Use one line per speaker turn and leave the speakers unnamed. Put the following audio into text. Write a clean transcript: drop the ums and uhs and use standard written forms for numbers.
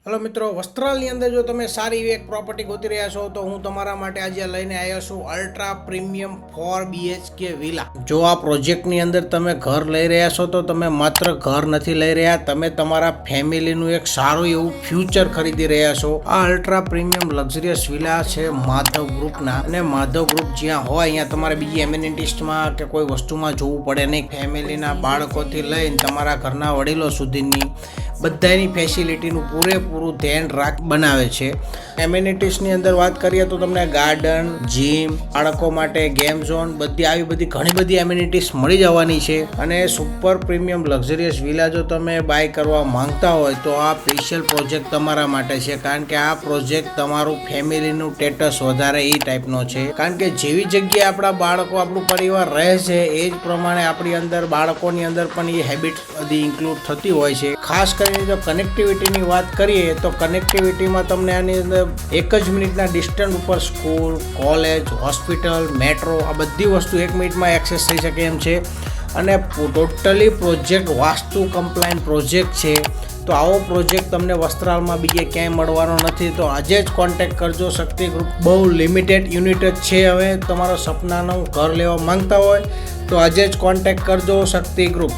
Hello मित्रों, वस्त्रालની અંદર જો તમે સારી એવી એક પ્રોપર્ટી ગોતી રહ્યા છો તો હું તમારા માટે આજે લઈને આવ્યો છું અલ્ટ્રા પ્રીમિયમ 4 BHK વિલા. જો આ પ્રોજેક્ટની અંદર તમે ઘર લઈ રહ્યા છો તો તમે માત્ર ઘર નથી લઈ રહ્યા, તમે તમારા ફેમિલીનું એક સારું એવું ફ્યુચર ખરીદી રહ્યા છો. આ અલ્ટ્રા પ્રીમિયમ લક્ઝરિયસ વિલા છે માધવ ગ્રુપના, અને માધવ ગ્રુપ જ્યાં હોય અહીંયા તમારે બીજી એમિનિટીઝમાં કે કોઈ વસ્તુમાં જોવું પડે નહીં. ફેમિલીના બાળકોથી લઈને તમારા ઘરના વડીલો સુધીની બધાની ફેસિલિટીનું પૂરેપૂરું ધ્યાન બનાવે છે. એમિનિટીઝની અંદર વાત કરીએ તો તમને ગાર્ડન, જીમ, બાળકો માટે ગેમ ઝોન, આવી બધી ઘણી બધી એમિનિટીઝ મળી જવાની છે. અને સુપર પ્રીમિયમ લક્ઝરિયસ વિલા જો તમે બાય કરવા માંગતા હોય તો આ સ્પેશિયલ પ્રોજેક્ટ તમારા માટે છે, કારણ કે આ પ્રોજેક્ટ તમારું ફેમિલીનું સ્ટેટસ વધારે એ ટાઈપનો છે. કારણ કે જેવી જગ્યાએ આપણા બાળકો, આપણું પરિવાર રહે છે એ જ પ્રમાણે આપણી અંદર બાળકોની અંદર પણ એ હેબિટ બધી ઇન્ક્લુડ થતી હોય છે. ખાસ કરીને જો કનેક્ટિવિટીની વાત કરીએ તો કનેક્ટિવિટીમાં તમને આની અંદર એક જ મિનિટના ડિસ્ટન્સ ઉપર સ્કૂલ, કોલેજ, હોસ્પિટલ, મેટ્રો આ બધી વસ્તુ 1 મિનિટમાં એક્સેસ થઈ શકે એમ છે. અને totally project vastu compliant project છે. તો આવો પ્રોજેક્ટ તમને વસ્ત્રાલમાં બીજે ક્યાંય મળવાનો નથી. તો આજે જ કોન્ટેક્ટ કરજો. શક્તિ ગ્રુપ બહુ લિમિટેડ યુનિટ જ છે. હવે તમારા સપનાનું ઘર લેવા માંગતા હોય તો આજે જ કોન્ટેક્ટ કરજો શક્તિ ગ્રુપ.